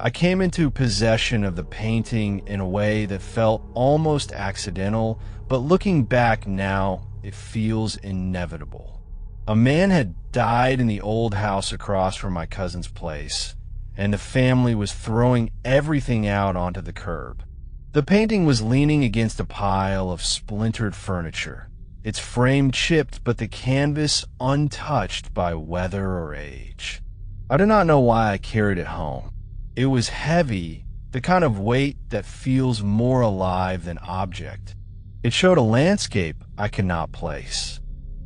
I came into possession of the painting in a way that felt almost accidental, but looking back now, it feels inevitable. A man had died in the old house across from my cousin's place, and the family was throwing everything out onto the curb. The painting was leaning against a pile of splintered furniture, its frame chipped but the canvas untouched by weather or age. I do not know why I carried it home. It was heavy, the kind of weight that feels more alive than object. It showed a landscape I could not place.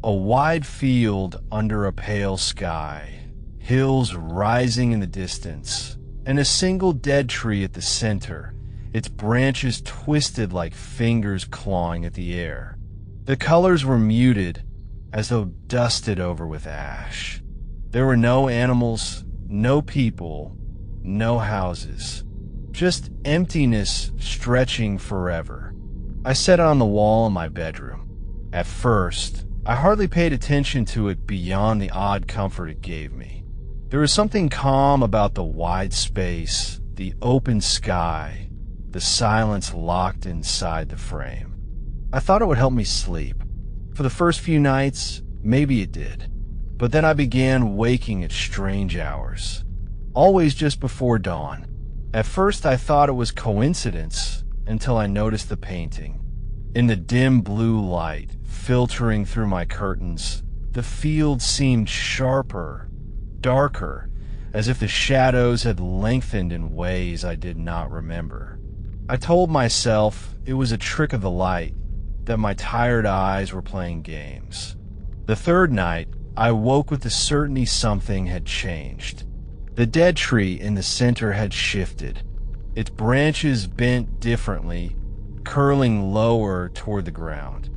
A wide field under a pale sky, hills rising in the distance, and a single dead tree at the center, its branches twisted like fingers clawing at the air. The colors were muted, as though dusted over with ash. There were no animals, no people, no houses. Just emptiness stretching forever. I set it on the wall in my bedroom. At first, I hardly paid attention to it beyond the odd comfort it gave me. There was something calm about the wide space, the open sky, the silence locked inside the frame. I thought it would help me sleep. For the first few nights, maybe it did. But then I began waking at strange hours, always just before dawn. At first I thought it was coincidence until I noticed the painting. In the dim blue light filtering through my curtains, the field seemed sharper, darker, as if the shadows had lengthened in ways I did not remember. I told myself it was a trick of the light, that my tired eyes were playing games. The third night, I woke with the certainty something had changed. The dead tree in the center had shifted, its branches bent differently, curling lower toward the ground.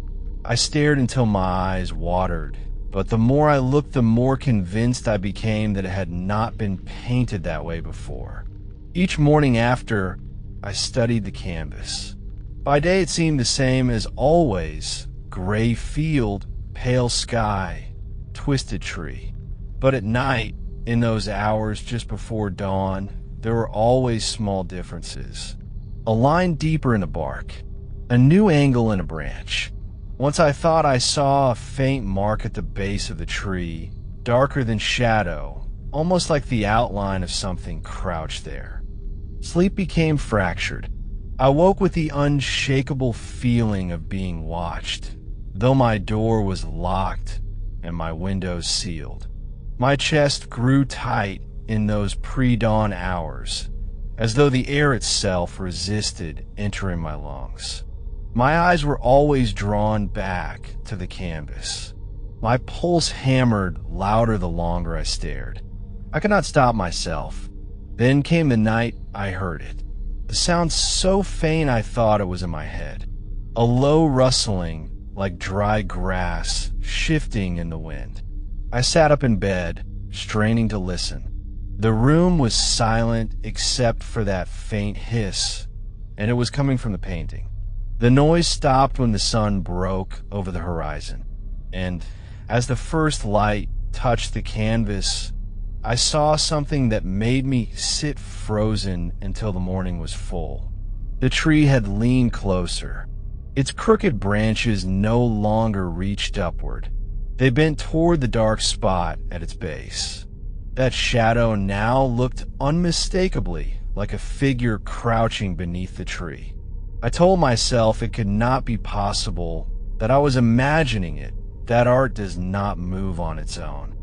I stared until my eyes watered, but the more I looked, the more convinced I became that it had not been painted that way before. Each morning after, I studied the canvas. By day it seemed the same as always, gray field, pale sky, twisted tree. But at night, in those hours just before dawn, there were always small differences. A line deeper in the bark, a new angle in a branch. Once I thought I saw a faint mark at the base of the tree, darker than shadow, almost like the outline of something crouched there. Sleep became fractured. I woke with the unshakable feeling of being watched, though my door was locked and my windows sealed. My chest grew tight in those pre-dawn hours, as though the air itself resisted entering my lungs. My eyes were always drawn back to the canvas. My pulse hammered louder the longer I stared. I could not stop myself. Then came the night I heard it. The sound so faint I thought it was in my head. A low rustling, like dry grass, shifting in the wind. I sat up in bed, straining to listen. The room was silent except for that faint hiss, and it was coming from the painting. The noise stopped when the sun broke over the horizon, and as the first light touched the canvas, I saw something that made me sit frozen until the morning was full. The tree had leaned closer. Its crooked branches no longer reached upward. They bent toward the dark spot at its base. That shadow now looked unmistakably like a figure crouching beneath the tree. I told myself it could not be possible, that I was imagining it, that art does not move on its own.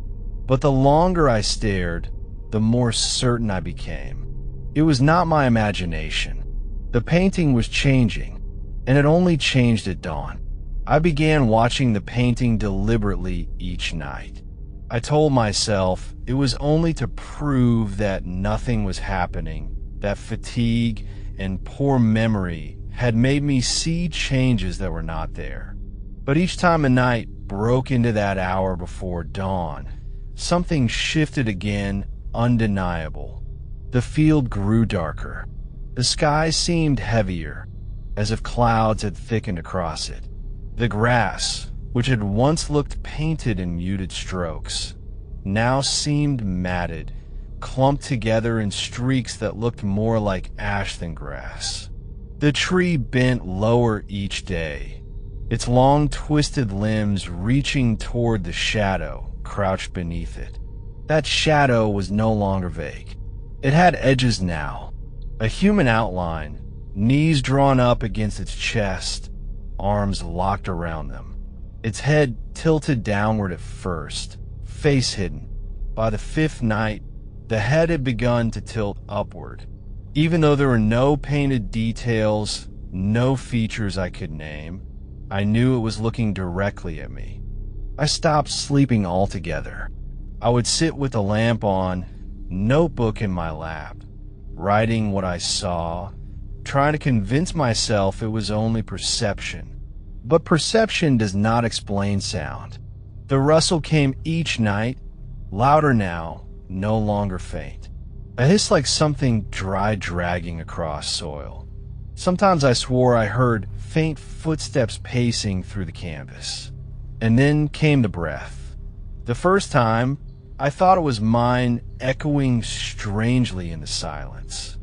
But the longer I stared, the more certain I became. It was not my imagination. The painting was changing, and it only changed at dawn. I began watching the painting deliberately each night. I told myself it was only to prove that nothing was happening, that fatigue and poor memory had made me see changes that were not there. But each time a night broke into that hour before dawn, something shifted again, undeniable. The field grew darker. The sky seemed heavier, as if clouds had thickened across it. The grass, which had once looked painted in muted strokes, now seemed matted, clumped together in streaks that looked more like ash than grass. The tree bent lower each day, its long twisted limbs reaching toward the shadow crouched beneath it. That shadow was no longer vague. It had edges now, a human outline, knees drawn up against its chest, arms locked around them. Its head tilted downward at first, face hidden. By the fifth night, the head had begun to tilt upward. Even though there were no painted details, no features I could name, I knew it was looking directly at me. I stopped sleeping altogether. I would sit with the lamp on, notebook in my lap, writing what I saw, trying to convince myself it was only perception. But perception does not explain sound. The rustle came each night, louder now, no longer faint. A hiss like something dry dragging across soil. Sometimes I swore I heard faint footsteps pacing through the canvas. And then came the breath. The first time, I thought it was mine echoing strangely in the silence.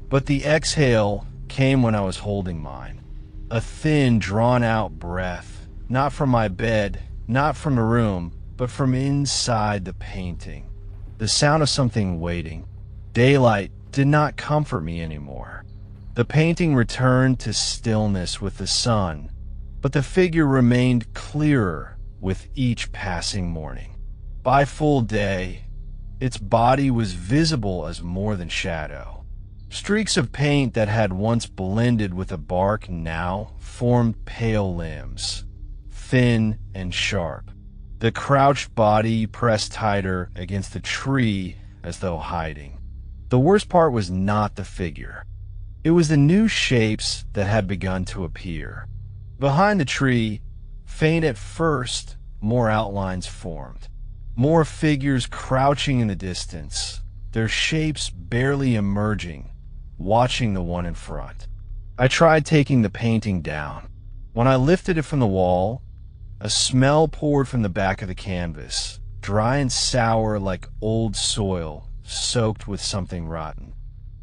But the exhale came when I was holding mine. A thin, drawn-out breath, not from my bed, not from a room, but from inside the painting. The sound of something waiting. Daylight did not comfort me anymore. The painting returned to stillness with the sun, but the figure remained clearer with each passing morning. By full day, its body was visible as more than shadow. Streaks of paint that had once blended with the bark now formed pale limbs, thin and sharp. The crouched body pressed tighter against the tree as though hiding. The worst part was not the figure. It was the new shapes that had begun to appear. Behind the tree, faint at first, more outlines formed. More figures crouching in the distance, their shapes barely emerging, watching the one in front. I tried taking the painting down. When I lifted it from the wall, a smell poured from the back of the canvas, dry and sour like old soil soaked with something rotten.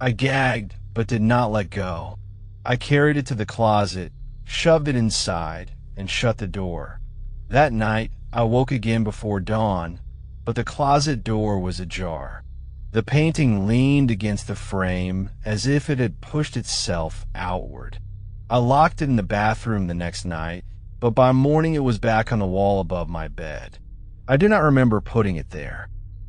I gagged, but did not let go. I carried it to the closet, shoved it inside, and shut the door. That night, I woke again before dawn, but the closet door was ajar. The painting leaned against the frame as if it had pushed itself outward. I locked it in the bathroom the next night, but by morning it was back on the wall above my bed. I do not remember putting it there.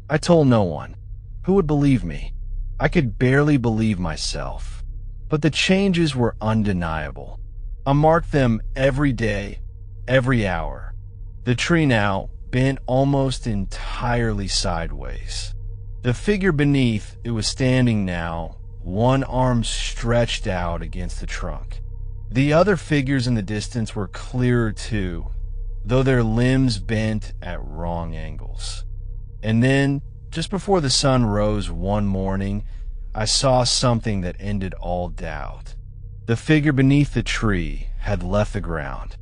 I told no one. Who would believe me? I could barely believe myself. But the changes were undeniable. I marked them every day, every hour. The tree now bent almost entirely sideways. The figure beneath it was standing now, one arm stretched out against the trunk. The other figures in the distance were clearer too, though their limbs bent at wrong angles. And then, just before the sun rose one morning, I saw something that ended all doubt. The figure beneath the tree had left the ground.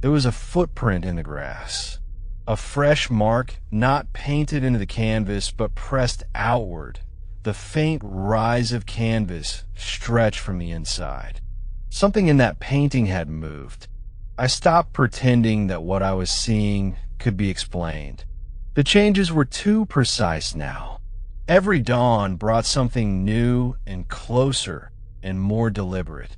There was a footprint in the grass. A fresh mark, not painted into the canvas, but pressed outward. The faint rise of canvas stretched from the inside. Something in that painting had moved. I stopped pretending that what I was seeing could be explained. The changes were too precise now. Every dawn brought something new and closer and more deliberate.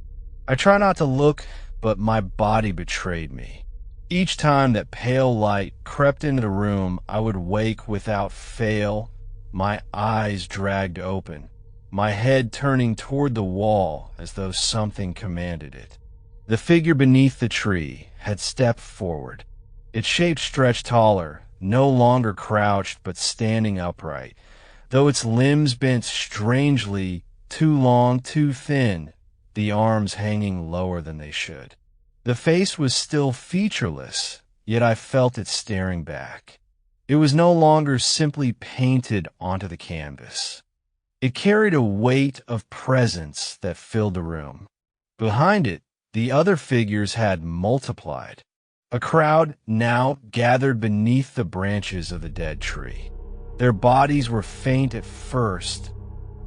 I try not to look, but my body betrayed me. Each time that pale light crept into the room, I would wake without fail, my eyes dragged open, my head turning toward the wall as though something commanded it. The figure beneath the tree had stepped forward. Its shape stretched taller, no longer crouched but standing upright, though its limbs bent strangely, too long, too thin, the arms hanging lower than they should. The face was still featureless, yet I felt it staring back. It was no longer simply painted onto the canvas. It carried a weight of presence that filled the room. Behind it, the other figures had multiplied. A crowd now gathered beneath the branches of the dead tree. Their bodies were faint at first,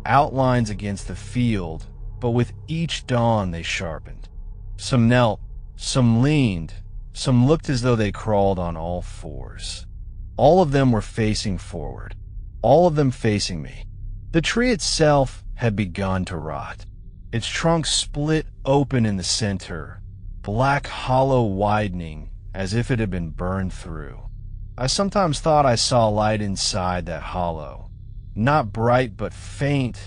outlines against the field, but with each dawn they sharpened. Some knelt, some leaned, some looked as though they crawled on all fours. All of them were facing forward, all of them facing me. The tree itself had begun to rot. Its trunk split open in the center, black hollow widening as if it had been burned through. I sometimes thought I saw light inside that hollow, not bright but faint,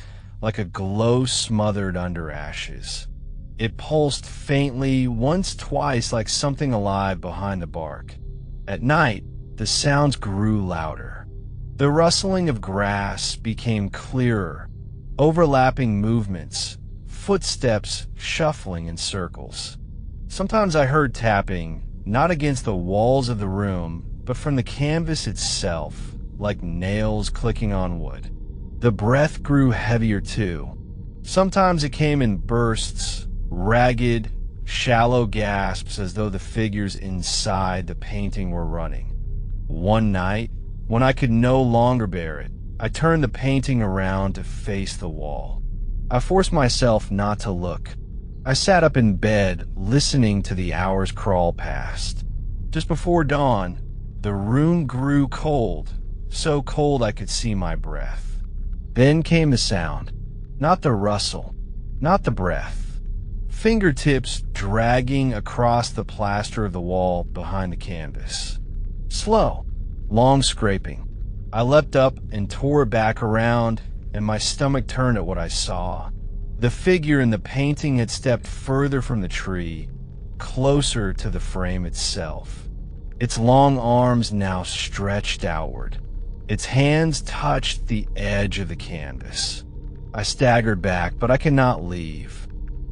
like a glow smothered under ashes. It pulsed faintly, once, twice, like something alive behind the bark. At night, the sounds grew louder. The rustling of grass became clearer, overlapping movements, footsteps shuffling in circles. Sometimes I heard tapping, not against the walls of the room, but from the canvas itself, like nails clicking on wood. The breath grew heavier too. Sometimes it came in bursts, ragged, shallow gasps as though the figures inside the painting were running. One night, when I could no longer bear it, I turned the painting around to face the wall. I forced myself not to look. I sat up in bed, listening to the hours crawl past. Just before dawn, the room grew cold, so cold I could see my breath. Then came the sound, not the rustle, not the breath. Fingertips dragging across the plaster of the wall behind the canvas. Slow, long scraping. I leapt up and tore back around, and my stomach turned at what I saw. The figure in the painting had stepped further from the tree, closer to the frame itself. Its long arms now stretched outward. Its hands touched the edge of the canvas. I staggered back, but I could not leave.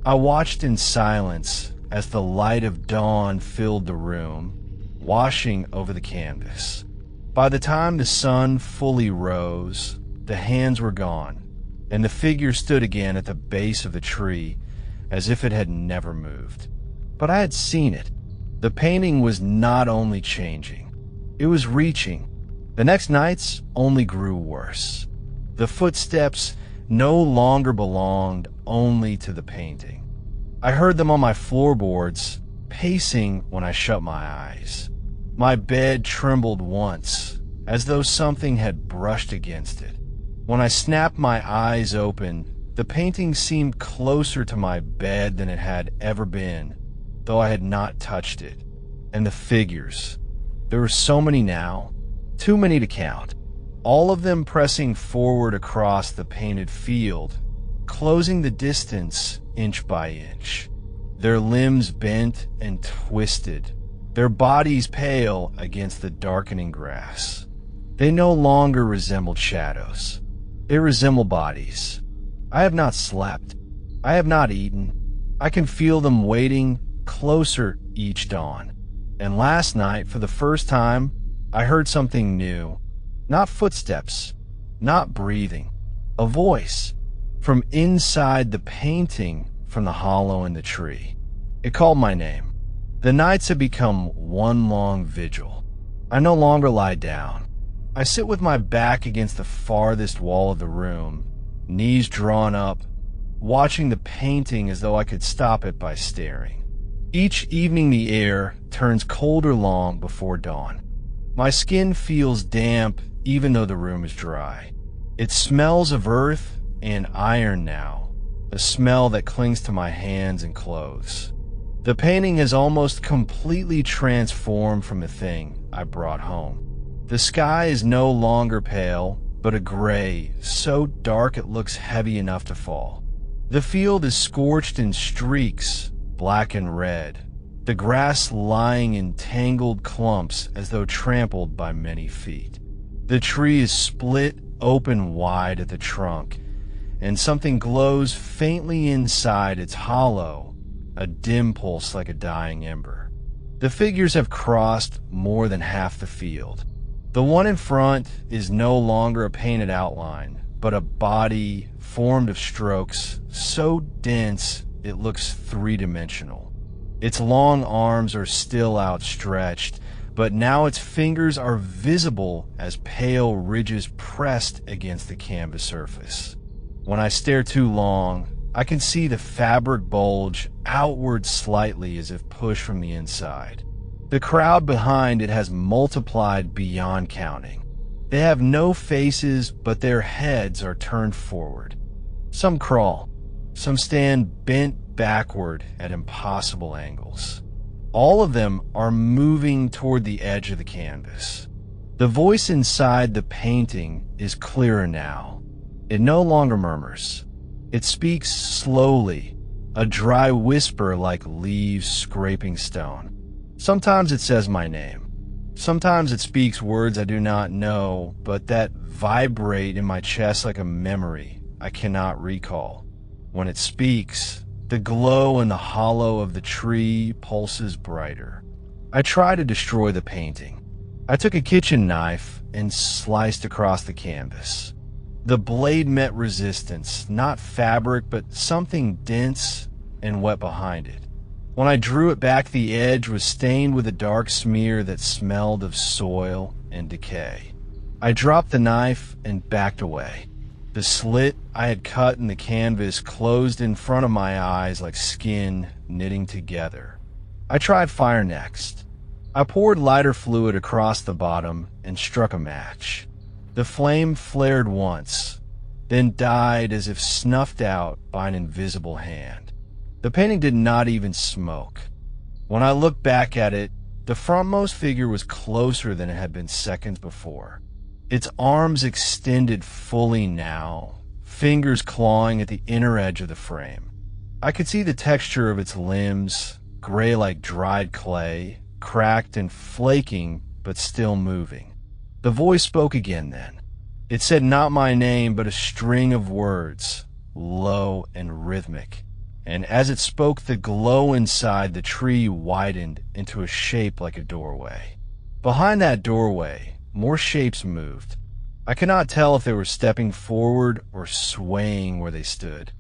I watched in silence as the light of dawn filled the room, washing over the canvas. By the time the sun fully rose, the hands were gone, and the figure stood again at the base of the tree as if it had never moved. But I had seen it. The painting was not only changing, it was reaching. The next nights only grew worse. The footsteps no longer belonged only to the painting. I heard them on my floorboards, pacing when I shut my eyes. My bed trembled once, as though something had brushed against it. When I snapped my eyes open, the painting seemed closer to my bed than it had ever been, though I had not touched it. And the figures. There were so many now, too many to count, all of them pressing forward across the painted field, closing the distance inch by inch. Their limbs bent and twisted, their bodies pale against the darkening grass. They no longer resembled shadows. They resembled bodies. I have not slept. I have not eaten. I can feel them waiting closer each dawn. And last night, for the first time, I heard something new. Not footsteps, not breathing. A voice from inside the painting from the hollow in the tree. It called my name. The nights have become one long vigil. I no longer lie down. I sit with my back against the farthest wall of the room, knees drawn up, watching the painting as though I could stop it by staring. Each evening the air turns colder long before dawn. My skin feels damp even though the room is dry. It smells of earth and iron now, a smell that clings to my hands and clothes. The painting has almost completely transformed from the thing I brought home. The sky is no longer pale, but a gray, so dark it looks heavy enough to fall. The field is scorched in streaks, black and red, the grass lying in tangled clumps as though trampled by many feet. The tree is split open wide at the trunk, and something glows faintly inside its hollow, a dim pulse like a dying ember. The figures have crossed more than half the field. The one in front is no longer a painted outline, but a body formed of strokes so dense it looks three-dimensional. Its long arms are still outstretched, but now its fingers are visible as pale ridges pressed against the canvas surface. When I stare too long, I can see the fabric bulge outward slightly as if pushed from the inside. The crowd behind it has multiplied beyond counting. They have no faces, but their heads are turned forward. Some crawl. Some stand bent backward at impossible angles. All of them are moving toward the edge of the canvas. The voice inside the painting is clearer now. It no longer murmurs. It speaks slowly, a dry whisper like leaves scraping stone. Sometimes it says my name. Sometimes it speaks words I do not know, but that vibrate in my chest like a memory I cannot recall. When it speaks, the glow in the hollow of the tree pulses brighter. I try to destroy the painting. I took a kitchen knife and sliced across the canvas. The blade met resistance, not fabric, but something dense and wet behind it. When I drew it back, the edge was stained with a dark smear that smelled of soil and decay. I dropped the knife and backed away. The slit I had cut in the canvas closed in front of my eyes like skin knitting together. I tried fire next. I poured lighter fluid across the bottom and struck a match. The flame flared once, then died as if snuffed out by an invisible hand. The painting did not even smoke. When I looked back at it, the frontmost figure was closer than it had been seconds before. Its arms extended fully now, fingers clawing at the inner edge of the frame. I could see the texture of its limbs, gray like dried clay, cracked and flaking, but still moving. The voice spoke again then. It said not my name, but a string of words, low and rhythmic. And as it spoke, the glow inside the tree widened into a shape like a doorway. Behind that doorway, more shapes moved. I could not tell if they were stepping forward or swaying where they stood.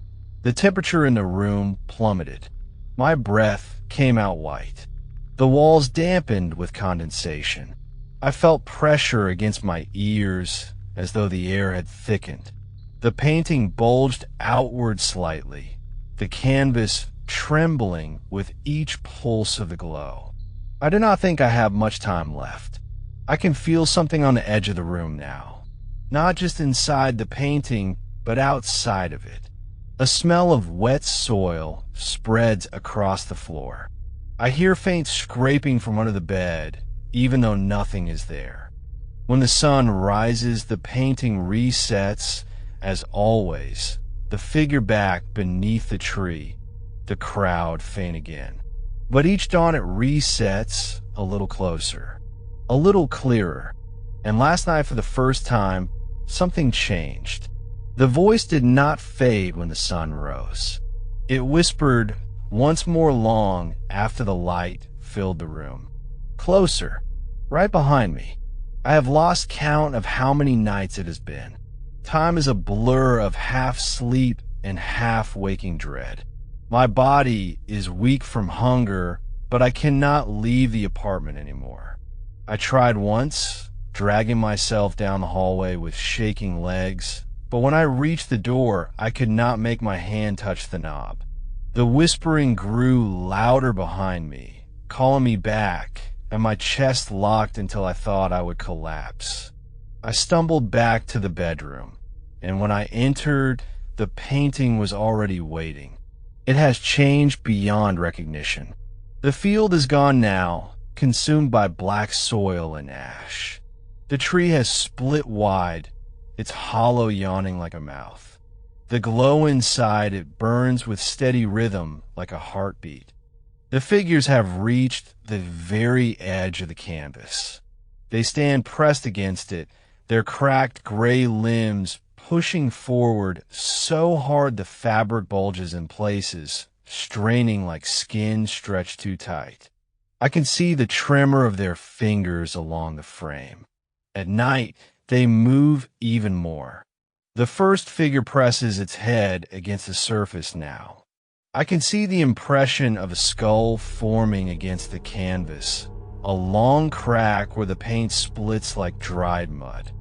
The temperature in the room plummeted. My breath came out white. The walls dampened with condensation. I felt pressure against my ears as though the air had thickened. The painting bulged outward slightly, the canvas trembling with each pulse of the glow. I do not think I have much time left. I can feel something on the edge of the room now, not just inside the painting, but outside of it. A smell of wet soil spreads across the floor. I hear faint scraping from under the bed, even though nothing is there. When the sun rises, the painting resets, as always, the figure back beneath the tree, the crowd faint again. But each dawn it resets a little closer, a little clearer. And last night, for the first time, something changed. The voice did not fade when the sun rose. It whispered once more long after the light filled the room. Closer, right behind me. I have lost count of how many nights it has been. Time is a blur of half sleep and half waking dread. My body is weak from hunger, but I cannot leave the apartment anymore. I tried once, dragging myself down the hallway with shaking legs, but when I reached the door, I could not make my hand touch the knob. The whispering grew louder behind me, calling me back, and my chest locked until I thought I would collapse. I stumbled back to the bedroom, and when I entered, the painting was already waiting. It has changed beyond recognition. The field is gone now, consumed by black soil and ash. The tree has split wide, its hollow yawning like a mouth. The glow inside it burns with steady rhythm like a heartbeat. The figures have reached the very edge of the canvas. They stand pressed against it, their cracked gray limbs pushing forward so hard the fabric bulges in places, straining like skin stretched too tight. I can see the tremor of their fingers along the frame. At night, they move even more. The first figure presses its head against the surface now. I can see the impression of a skull forming against the canvas, a long crack where the paint splits like dried mud.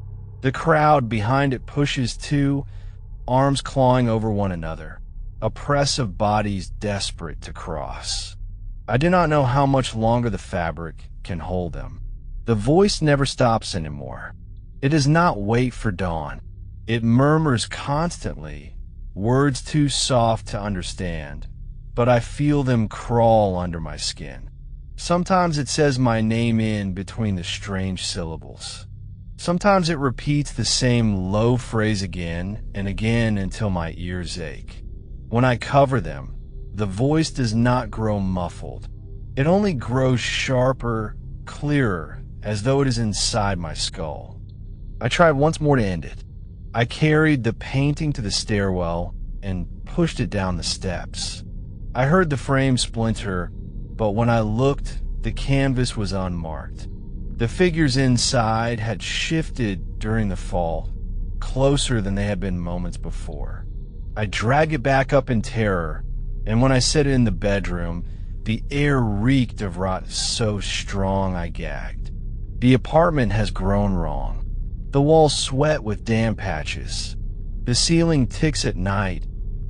The crowd behind it pushes too, arms clawing over one another, a press of bodies desperate to cross. I do not know how much longer the fabric can hold them. The voice never stops anymore. It does not wait for dawn. It murmurs constantly, words too soft to understand, but I feel them crawl under my skin. Sometimes it says my name in between the strange syllables. Sometimes it repeats the same low phrase again and again until my ears ache. When I cover them, the voice does not grow muffled. It only grows sharper, clearer, as though it is inside my skull. I tried once more to end it. I carried the painting to the stairwell and pushed it down the steps. I heard the frame splinter, but when I looked, the canvas was unmarked. The figures inside had shifted during the fall, closer than they had been moments before. I dragged it back up in terror, and when I set it in the bedroom, the air reeked of rot so strong I gagged. The apartment has grown wrong. The walls sweat with damp patches. The ceiling ticks at night,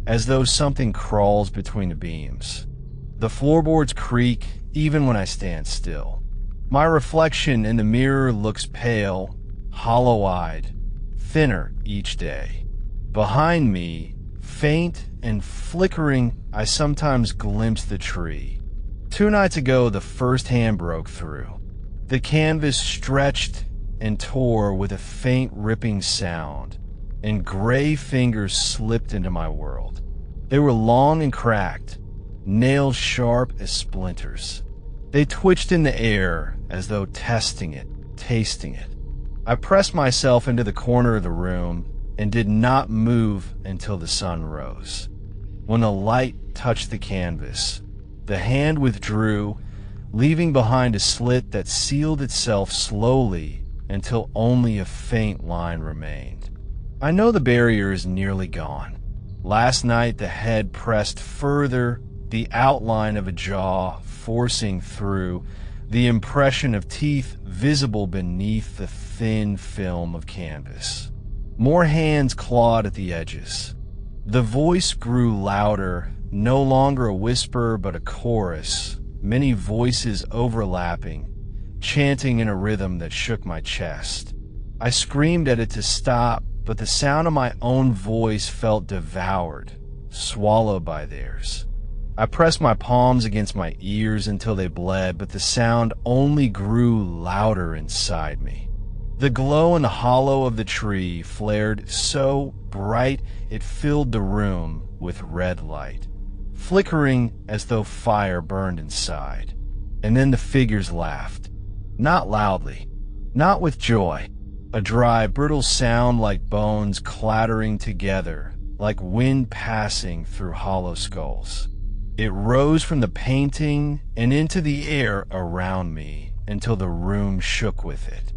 as though something crawls between the beams. The floorboards creak even when I stand still. My reflection in the mirror looks pale, hollow-eyed, thinner each day. Behind me, faint and flickering, I sometimes glimpse the tree. 2 nights ago, the first hand broke through. The canvas stretched and tore with a faint ripping sound, and gray fingers slipped into my world. They were long and cracked, nails sharp as splinters. They twitched in the air as though testing it, tasting it. I pressed myself into the corner of the room and did not move until the sun rose. When the light touched the canvas, the hand withdrew, leaving behind a slit that sealed itself slowly until only a faint line remained. I know the barrier is nearly gone. Last night the head pressed further, the outline of a jaw forcing through, the impression of teeth visible beneath the thin film of canvas. More hands clawed at the edges. The voice grew louder, no longer a whisper but a chorus, many voices overlapping, chanting in a rhythm that shook my chest. I screamed at it to stop, but the sound of my own voice felt devoured, swallowed by theirs. I pressed my palms against my ears until they bled, but the sound only grew louder inside me. The glow in the hollow of the tree flared so bright it filled the room with red light, flickering as though fire burned inside. And then the figures laughed, not loudly, not with joy, a dry, brittle sound like bones clattering together, like wind passing through hollow skulls. It rose from the painting and into the air around me until the room shook with it.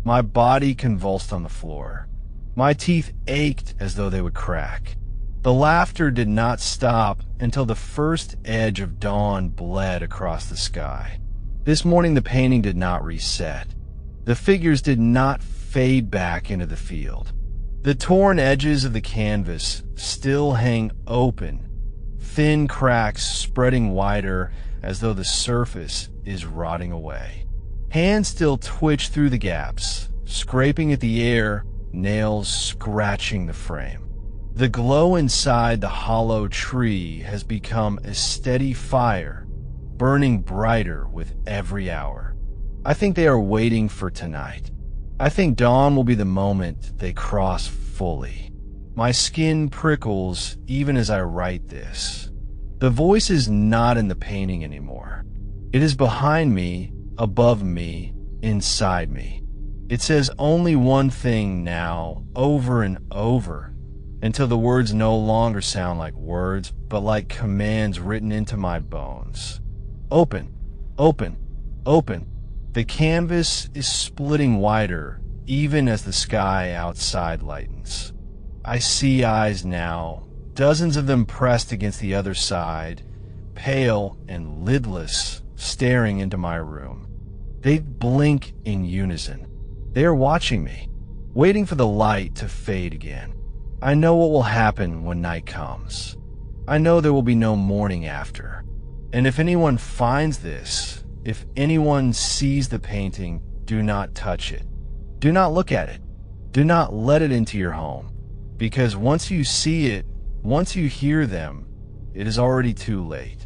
My body convulsed on the floor. My teeth ached as though they would crack. The laughter did not stop until the first edge of dawn bled across the sky. This morning the painting did not reset. The figures did not fade back into the field. The torn edges of the canvas still hang open, thin cracks spreading wider as though the surface is rotting away. Hands still twitch through the gaps, scraping at the air, nails scratching the frame. The glow inside the hollow tree has become a steady fire, burning brighter with every hour. I think they are waiting for tonight. I think dawn will be the moment they cross fully. My skin prickles even as I write this. The voice is not in the painting anymore. It is behind me, above me, inside me. It says only one thing now, over and over, until the words no longer sound like words, but like commands written into my bones. Open, open, open. The canvas is splitting wider, even as the sky outside lightens. I see eyes now, dozens of them pressed against the other side, pale and lidless, staring into my room. They blink in unison. They are watching me, waiting for the light to fade again. I know what will happen when night comes. I know there will be no morning after. And if anyone finds this, if anyone sees the painting, do not touch it. Do not look at it. Do not let it into your home. Because once you see it, once you hear them, it is already too late.